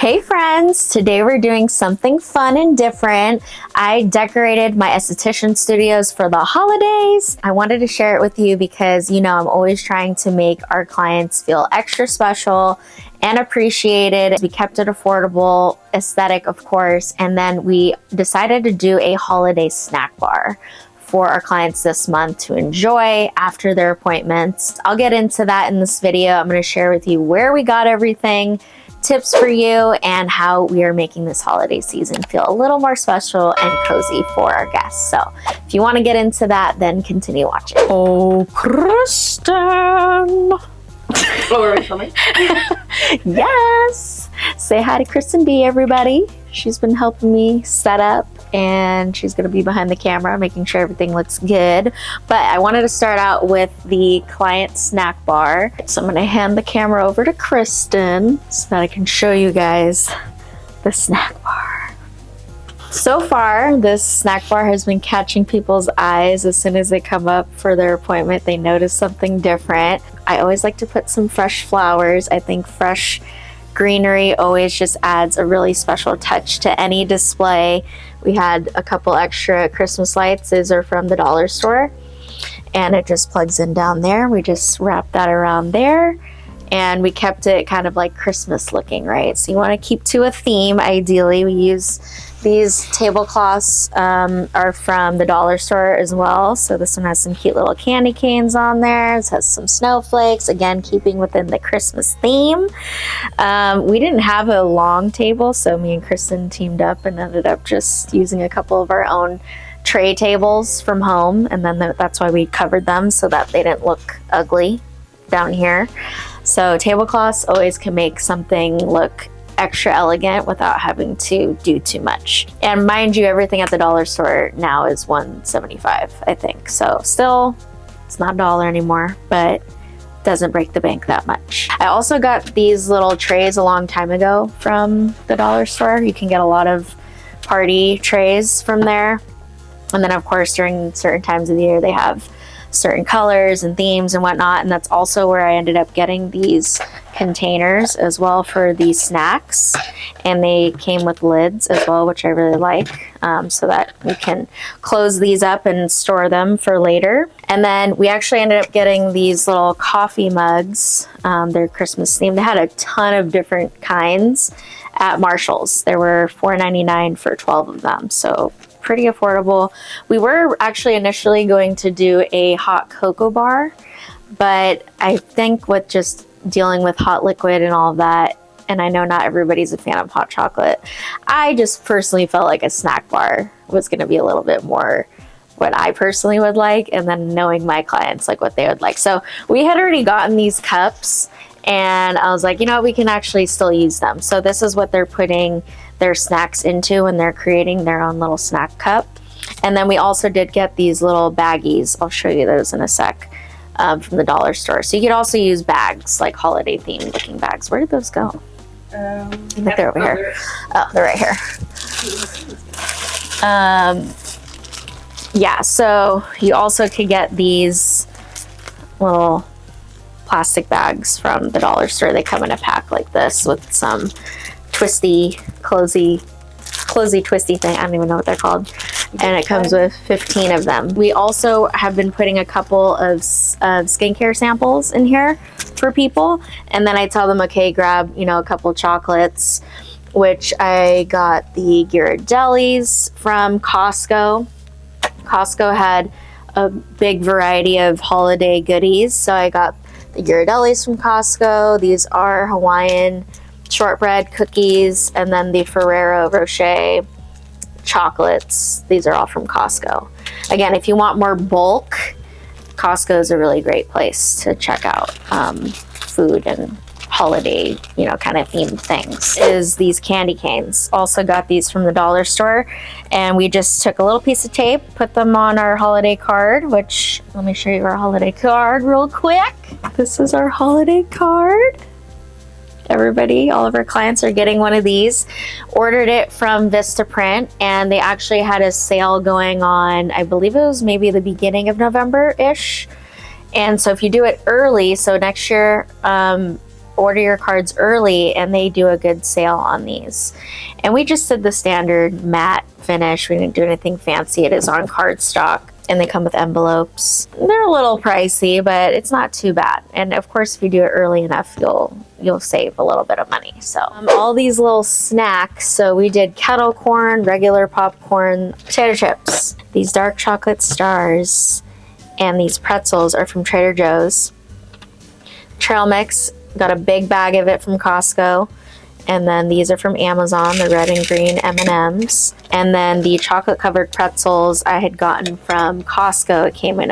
Hey friends, today we're doing something fun and different. I decorated my esthetician studios for the holidays. I wanted to share it with you because, you know, I'm always trying to make our clients feel extra special and appreciated. We kept it affordable, aesthetic, of course, and then we decided to do a holiday snack bar for our clients this month to enjoy after their appointments. I'll get into that in this video. I'm going to share with you where we got everything, tips for you, and how we are making this holiday season feel a little more special and cozy for our guests. So if you want to get into that, then continue watching. Oh, Kristen! Oh, are we filming? Yes! Say hi to Kristen B, everybody. She's been helping me set up, and she's going to be behind the camera making sure everything looks good. But I wanted to start out with the client snack bar. So I'm going to hand the camera over to Kristen so that I can show you guys the snack bar. So far, this snack bar has been catching people's eyes. As soon as they come up for their appointment, they notice something different. I always like to put some fresh flowers. I think fresh greenery always just adds a really special touch to any display. We had a couple extra Christmas lights. These are from the dollar store, and it just plugs in down there. We just wrap that around there, and we kept it kind of like Christmas looking, right? So you want to keep to a theme. Ideally, we use these tablecloths are from the dollar store as well. So this one has some cute little candy canes on there. It has some snowflakes, again, keeping within the Christmas theme. We didn't have a long table, so me and Kristen teamed up and ended up just using a couple of our own tray tables from home. And then that's why we covered them so that they didn't look ugly down here. So tablecloths always can make something look extra elegant without having to do too much. And mind you, everything at the dollar store now is $1.75, I think. So still, it's not $1 anymore, but doesn't break the bank that much. I also got these little trays a long time ago from the dollar store. You can get a lot of party trays from there. And then of course, during certain times of the year, they have certain colors and themes and whatnot, and that's also where I ended up getting these containers as well for these snacks, and they came with lids as well, which I really like, so that we can close these up and store them for later. And then we actually ended up getting these little coffee mugs. They're Christmas themed. They had a ton of different kinds at Marshall's. There were $4.99 for 12 of them, so pretty affordable. We were actually initially going to do a hot cocoa bar, but I think with just dealing with hot liquid and all of that, and I know not everybody's a fan of hot chocolate, I just personally felt like a snack bar was going to be a little bit more what I personally would like, and then knowing my clients, like what they would like. So we had already gotten these cups, and I was like, you know, we can actually still use them. So this is what they're putting their snacks into when they're creating their own little snack cup. And then we also did get these little baggies. I'll show you those in a sec, from the dollar store. So you could also use bags, like holiday themed looking bags. Where did those go? I think they're over here. Oh, they're right here. Yeah, so you also could get these little plastic bags from the dollar store. They come in a pack like this with some twisty, closey twisty thing. I don't even know what they're called. And it comes with 15 of them. We also have been putting a couple of skincare samples in here for people. And then I tell them, okay, grab, you know, a couple chocolates, which I got the Ghirardellis from Costco. Costco had a big variety of holiday goodies. So I got the Ghirardellis from Costco. These are Hawaiian shortbread cookies, and then the Ferrero Rocher chocolates. These are all from Costco. Again, if you want more bulk, Costco is a really great place to check out food and holiday, you know, kind of themed things. Is these candy canes. Also got these from the dollar store, and we just took a little piece of tape, put them on our holiday card, which, let me show you our holiday card real quick. This is our holiday card. Everybody, all of our clients are getting one of these. Ordered it from Vistaprint, and they actually had a sale going on, I believe it was maybe the beginning of November-ish. And so if you do it early, so next year, order your cards early and they do a good sale on these. And we just did the standard matte finish. We didn't do anything fancy. It is on cardstock and they come with envelopes. They're a little pricey, but it's not too bad. And of course, if you do it early enough, you'll save a little bit of money. So all these little snacks. So we did kettle corn, regular popcorn, potato chips, these dark chocolate stars, and these pretzels are from Trader Joe's. Trail mix, got a big bag of it from Costco. And then these are from Amazon, the red and green M&Ms. And then the chocolate covered pretzels I had gotten from Costco. It came in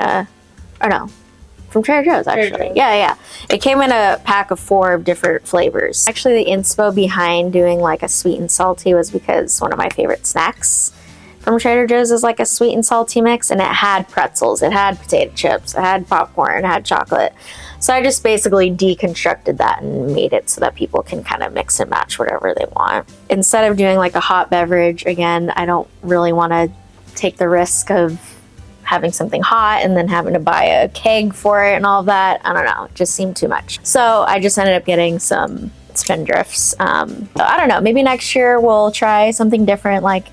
from Trader Joe's actually. Yeah. It came in a pack of 4 different flavors. Actually, the inspo behind doing like a sweet and salty was because one of my favorite snacks from Trader Joe's is like a sweet and salty mix, and it had pretzels, it had potato chips, it had popcorn, it had chocolate. So I just basically deconstructed that and made it so that people can kind of mix and match whatever they want. Instead of doing like a hot beverage, again, I don't really want to take the risk of having something hot and then having to buy a keg for it and all of that. I don't know, it just seemed too much. So I just ended up getting some Spindrifts. I don't know, maybe next year we'll try something different, like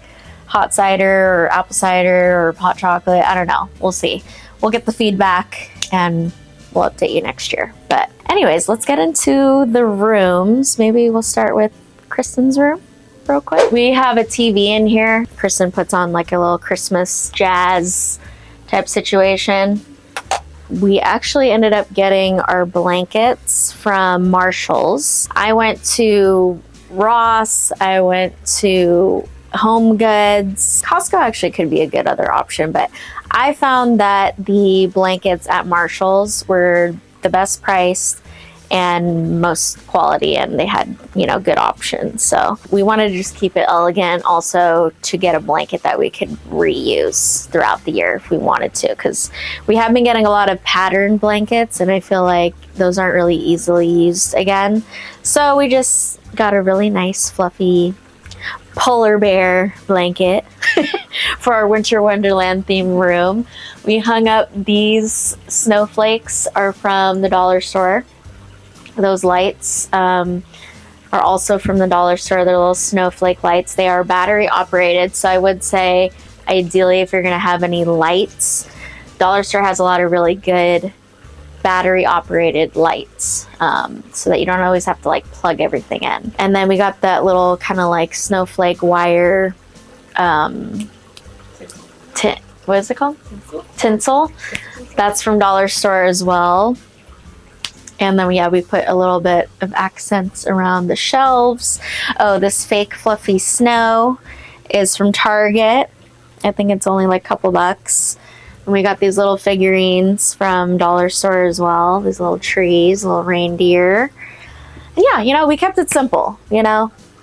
hot cider or apple cider or hot chocolate. I don't know, we'll see. We'll get the feedback and we'll update you next year. But anyways, let's get into the rooms. Maybe we'll start with Kristen's room real quick. We have a TV in here. Kristen puts on like a little Christmas jazz type situation. We actually ended up getting our blankets from Marshall's. I went to Ross, I went to Home Goods. Costco actually could be a good other option, but I found that the blankets at Marshall's were the best price and most quality, and they had, good options. So we wanted to just keep it elegant, also to get a blanket that we could reuse throughout the year if we wanted to, because we have been getting a lot of patterned blankets and I feel like those aren't really easily used again. So we just got a really nice fluffy polar bear blanket for our Winter Wonderland themed room. We hung up these snowflakes, are from the dollar store. Those lights are also from the dollar store. They're little snowflake lights. They are battery operated, so I would say ideally if you're going to have any lights, dollar store has a lot of really good battery operated lights, so that you don't always have to like plug everything in. And then we got that little kind of like snowflake wire what is it called? Tinsel. That's from dollar store as well. And then we put a little bit of accents around the shelves. Oh, this fake fluffy snow is from Target. I think it's only like a couple bucks. And we got these little figurines from dollar store as well. These little trees, little reindeer. And yeah, we kept it simple,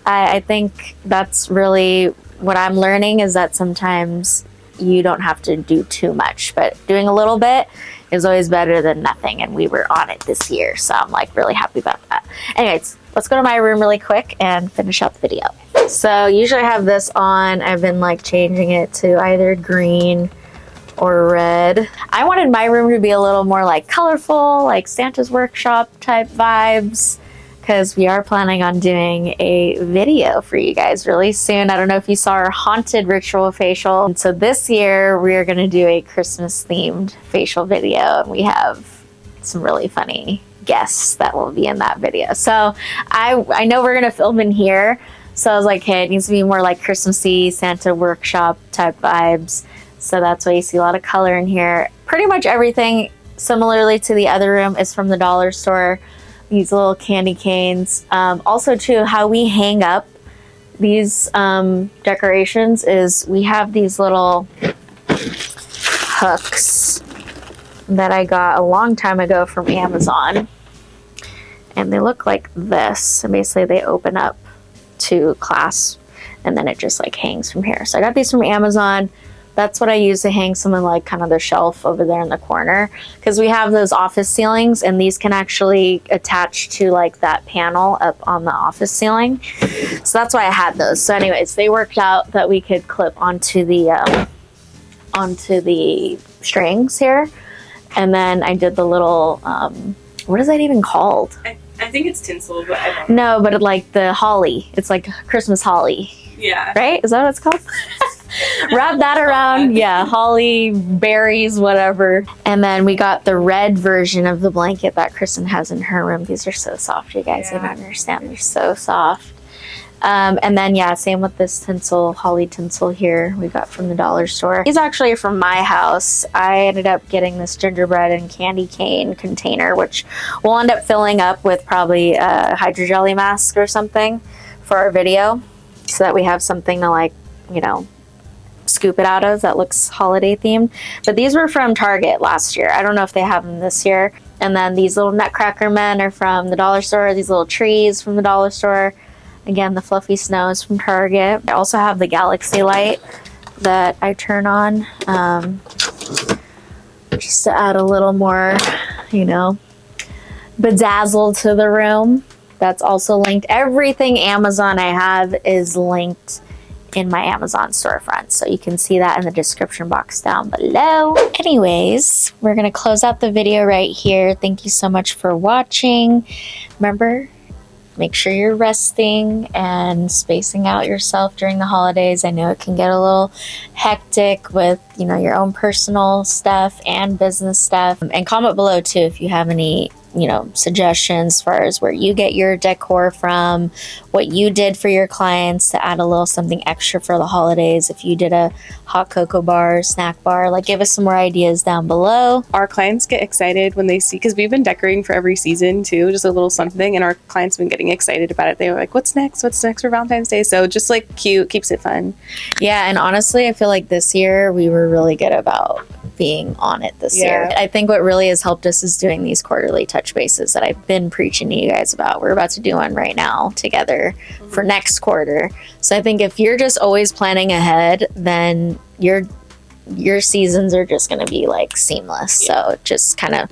I think that's really what I'm learning, is that sometimes you don't have to do too much, but doing a little bit is always better than nothing. And we were on it this year, so I'm like really happy about that. Anyways, let's go to my room really quick and finish up the video. So usually I have this on. I've been like changing it to either green or red. I wanted my room to be a little more like colorful, like Santa's workshop type vibes, because we are planning on doing a video for you guys really soon. I don't know if you saw our haunted ritual facial. And so this year we are going to do a Christmas themed facial video, and we have some really funny guests that will be in that video. So I know we're going to film in here. So I was like, hey, it needs to be more like Christmassy Santa workshop type vibes. So that's why you see a lot of color in here. Pretty much everything, similarly to the other room, is from the dollar store. These little candy canes. Also too, how we hang up these decorations is we have these little hooks that I got a long time ago from Amazon. And they look like this. And basically they open up to clasp, and then it just like hangs from here. So I got these from Amazon. That's what I use to hang some of like kind of the shelf over there in the corner, because we have those office ceilings and these can actually attach to like that panel up on the office ceiling. So that's why I had those. So anyways, they worked out that we could clip onto the strings here. And then I did the little, what is that even called? I think it's tinsel, but I don't know. No, but like the holly. It's like Christmas holly. Yeah. Right? Is that what it's called? Wrap that around. Yeah, holly, berries, whatever. And then we got the red version of the blanket that Kristen has in her room. These are so soft, you guys. Yeah. I don't understand. They're so soft. And then, yeah, same with this tinsel, holly tinsel here we got from the dollar store. These actually are from my house. I ended up getting this gingerbread and candy cane container, which we'll end up filling up with probably a hydrogel mask or something for our video, so that we have something to, like, you know, scoop it out of that looks holiday themed. But these were from Target last year. I don't know if they have them this year. And then these little nutcracker men are from the dollar store. These little trees from the dollar store. Again, the fluffy snows from Target. I also have the galaxy light that I turn on just to add a little more, you know, bedazzle to the room. That's also linked. Everything Amazon I have is linked in my Amazon storefront, so you can see that in the description box down below. Anyways, we're gonna close out the video right here. Thank you so much for watching. Remember, make sure you're resting and spacing out yourself during the holidays. I know it can get a little hectic with, you know, your own personal stuff and business stuff. And comment below too if you have any, you know, suggestions as far as where you get your decor from, what you did for your clients to add a little something extra for the holidays. If you did a hot cocoa bar, snack bar, like, give us some more ideas down below. Our clients get excited when they see, because we've been decorating for every season too, just a little something, and our clients have been getting excited about it. They were like, what's next? What's next for Valentine's Day? So just like cute, keeps it fun. Yeah, and honestly, I feel like this year we were really good about being on it this year. I think what really has helped us is doing these quarterly touch bases that I've been preaching to you guys about. We're about to do one right now together for next quarter. So I think if you're just always planning ahead, then your seasons are just going to be like seamless. So it just kind of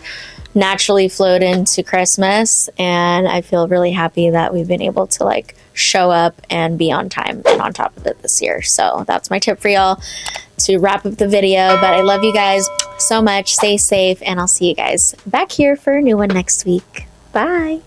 naturally flowed into Christmas, and I feel really happy that we've been able to like show up and be on time and on top of it this year. So that's my tip for y'all to wrap up the video. But I love you guys so much. Stay safe, and I'll see you guys back here for a new one next week. Bye.